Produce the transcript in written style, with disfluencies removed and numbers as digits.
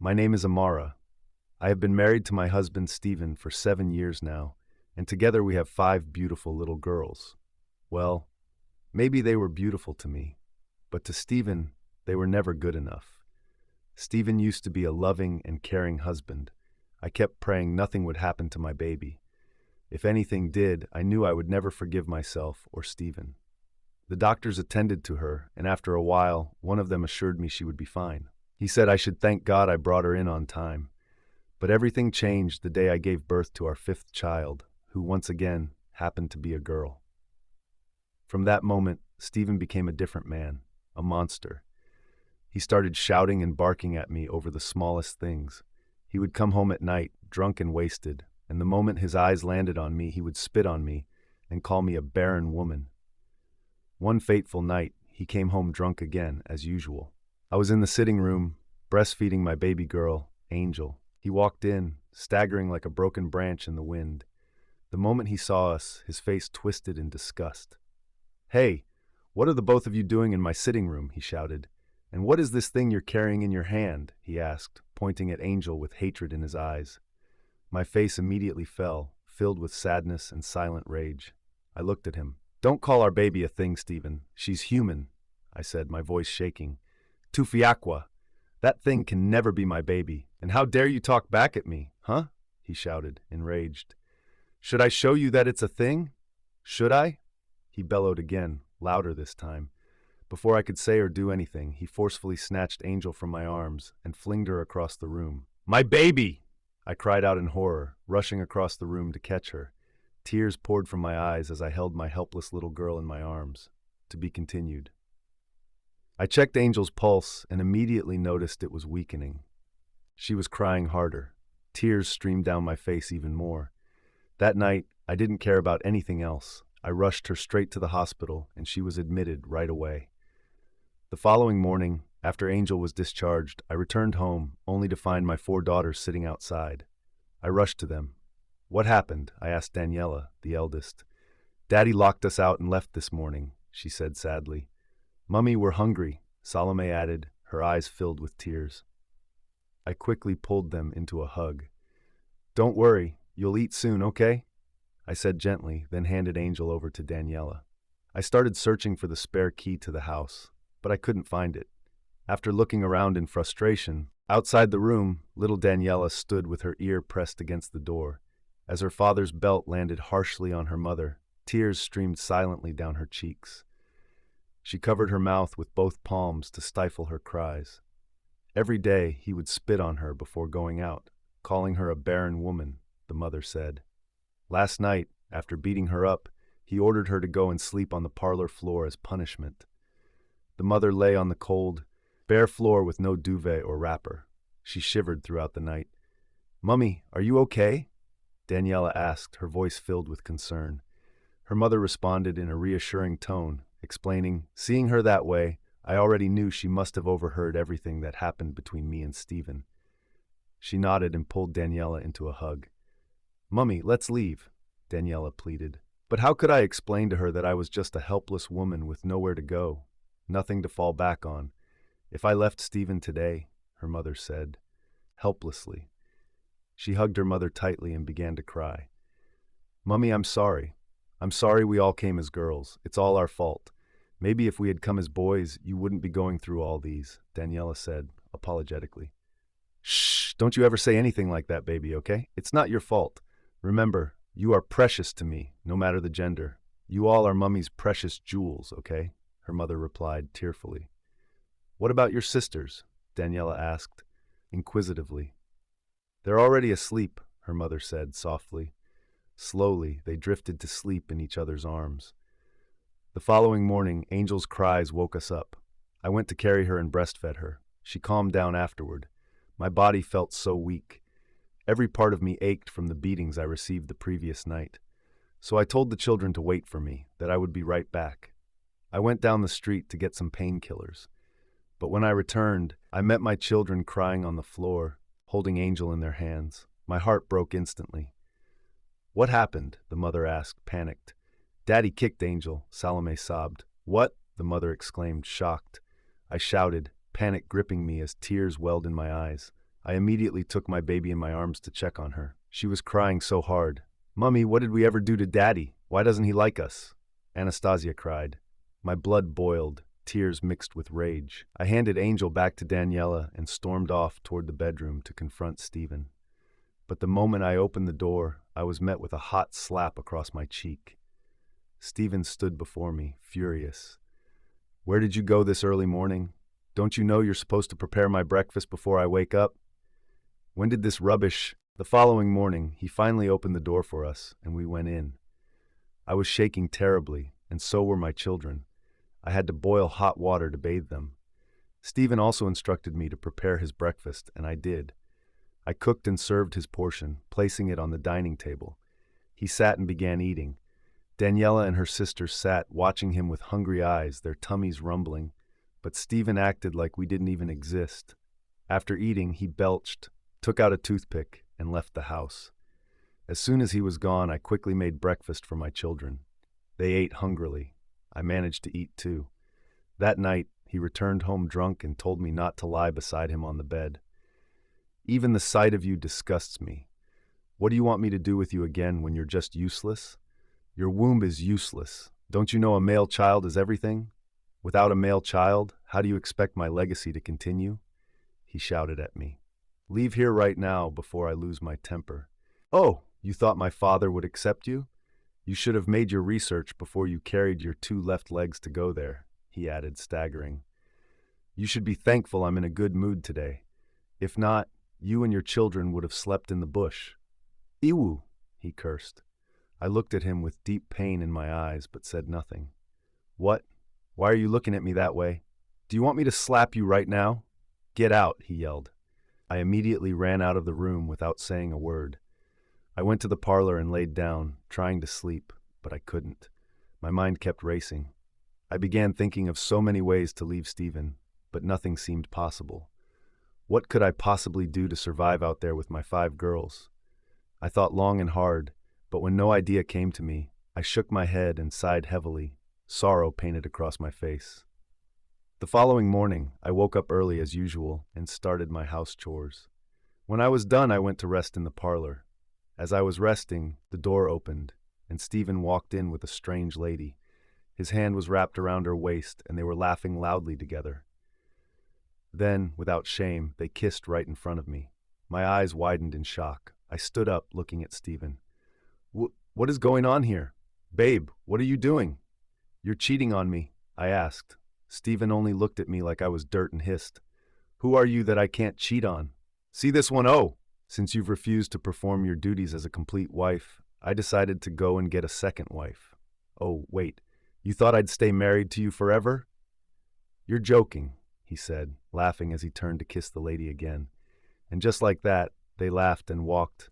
My name is Amara. I have been married to my husband Stephen for 7 years now, and together we have 5 beautiful little girls. Well, maybe they were beautiful to me, but to Stephen, they were never good enough. Stephen used to be a loving and caring husband. I kept praying nothing would happen to my baby. If anything did, I knew I would never forgive myself or Stephen. The doctors attended to her, and after a while, one of them assured me she would be fine. He said I should thank God I brought her in on time. But everything changed the day I gave birth to our 5th child, who once again happened to be a girl. From that moment, Stephen became a different man, a monster. He started shouting and barking at me over the smallest things. He would come home at night, drunk and wasted, and the moment his eyes landed on me, he would spit on me and call me a barren woman. One fateful night, he came home drunk again, as usual. I was in the sitting room, breastfeeding my baby girl, Angel. He walked in, staggering like a broken branch in the wind. The moment he saw us, his face twisted in disgust. "Hey, what are the both of you doing in my sitting room?" he shouted. "And what is this thing you're carrying in your hand?" he asked, pointing at Angel with hatred in his eyes. My face immediately fell, filled with sadness and silent rage. I looked at him. "Don't call our baby a thing, Stephen. She's human," I said, my voice shaking. "Tufiakwa. That thing can never be my baby. And how dare you talk back at me, huh?" he shouted, enraged. "Should I show you that it's a thing? Should I?" he bellowed again, louder this time. Before I could say or do anything, he forcefully snatched Angel from my arms and flinged her across the room. "My baby!" I cried out in horror, rushing across the room to catch her. Tears poured from my eyes as I held my helpless little girl in my arms. To be continued. I checked Angel's pulse and immediately noticed it was weakening. She was crying harder. Tears streamed down my face even more. That night, I didn't care about anything else. I rushed her straight to the hospital, and she was admitted right away. The following morning, after Angel was discharged, I returned home, only to find my 4 daughters sitting outside. I rushed to them. "What happened?" I asked Daniela, the eldest. "Daddy locked us out and left this morning," she said sadly. "Mummy, we're hungry," Salome added, her eyes filled with tears. I quickly pulled them into a hug. "Don't worry, you'll eat soon, okay?" I said gently, then handed Angel over to Daniela. I started searching for the spare key to the house, but I couldn't find it. After looking around in frustration, outside the room, little Daniela stood with her ear pressed against the door. As her father's belt landed harshly on her mother, tears streamed silently down her cheeks. She covered her mouth with both palms to stifle her cries. Every day he would spit on her before going out, calling her a barren woman, the mother said. Last night, after beating her up, he ordered her to go and sleep on the parlor floor as punishment. The mother lay on the cold, bare floor with no duvet or wrapper. She shivered throughout the night. "Mummy, are you okay?" Daniela asked, her voice filled with concern. Her mother responded in a reassuring tone, explaining, "Seeing her that way, I already knew she must have overheard everything that happened between me and Stephen." She nodded and pulled Daniela into a hug. "Mummy, let's leave," Daniela pleaded. But how could I explain to her that I was just a helpless woman with nowhere to go, nothing to fall back on? "If I left Stephen today," her mother said, helplessly. She hugged her mother tightly and began to cry. "Mummy, I'm sorry. I'm sorry we all came as girls. It's all our fault. Maybe if we had come as boys, you wouldn't be going through all these," Daniela said, apologetically. "Shh, don't you ever say anything like that, baby, okay? It's not your fault. Remember, you are precious to me, no matter the gender. You all are Mummy's precious jewels, okay?" her mother replied tearfully. "What about your sisters?" Daniela asked, inquisitively. "They're already asleep," her mother said softly. Slowly, they drifted to sleep in each other's arms. The following morning, Angel's cries woke us up. I went to carry her and breastfed her. She calmed down afterward. My body felt so weak. Every part of me ached from the beatings I received the previous night. So I told the children to wait for me, that I would be right back. I went down the street to get some painkillers. But when I returned, I met my children crying on the floor, holding Angel in their hands. My heart broke instantly. "What happened?" the mother asked, panicked. "Daddy kicked Angel," Salome sobbed. "What?" the mother exclaimed, shocked. I shouted, panic gripping me as tears welled in my eyes. I immediately took my baby in my arms to check on her. She was crying so hard. "Mummy, what did we ever do to Daddy? Why doesn't he like us?" Anastasia cried. My blood boiled, tears mixed with rage. I handed Angel back to Daniela and stormed off toward the bedroom to confront Stephen. But the moment I opened the door, I was met with a hot slap across my cheek. Stephen stood before me, furious. "Where did you go this early morning? Don't you know you're supposed to prepare my breakfast before I wake up? When did this rubbish—" The following morning, he finally opened the door for us, and we went in. I was shaking terribly, and so were my children. I had to boil hot water to bathe them. Stephen also instructed me to prepare his breakfast, and I did. I cooked and served his portion, placing it on the dining table. He sat and began eating. Daniela and her sisters sat, watching him with hungry eyes, their tummies rumbling, but Stephen acted like we didn't even exist. After eating, he belched, took out a toothpick, and left the house. As soon as he was gone, I quickly made breakfast for my children. They ate hungrily. I managed to eat too. That night, he returned home drunk and told me not to lie beside him on the bed. "Even the sight of you disgusts me. What do you want me to do with you again when you're just useless? Your womb is useless. Don't you know a male child is everything? Without a male child, how do you expect my legacy to continue?" He shouted at me. "Leave here right now before I lose my temper." "Oh, you thought my father would accept you? You should have made your research before you carried your 2 left legs to go there," he added, staggering. "You should be thankful I'm in a good mood today. If not, you and your children would have slept in the bush." "Iwu," he cursed. I looked at him with deep pain in my eyes, but said nothing. "What? Why are you looking at me that way? Do you want me to slap you right now?" "Get out," he yelled. I immediately ran out of the room without saying a word. I went to the parlor and laid down, trying to sleep, but I couldn't. My mind kept racing. I began thinking of so many ways to leave Stephen, but nothing seemed possible. What could I possibly do to survive out there with my 5 girls? I thought long and hard, but when no idea came to me, I shook my head and sighed heavily, sorrow painted across my face. The following morning, I woke up early as usual and started my house chores. When I was done, I went to rest in the parlor. As I was resting, the door opened, and Stephen walked in with a strange lady. His hand was wrapped around her waist, and they were laughing loudly together. Then, without shame, they kissed right in front of me. My eyes widened in shock. I stood up, looking at Stephen. What is going on here? Babe, what are you doing?" "You're cheating on me," I asked. Stephen only looked at me like I was dirt and hissed. "Who are you that I can't cheat on? See this one, oh! Since you've refused to perform your duties as a complete wife, I decided to go and get a second wife. Oh, wait, you thought I'd stay married to you forever?" "You're joking," he said, laughing as he turned to kiss the lady again. And just like that, they laughed and walked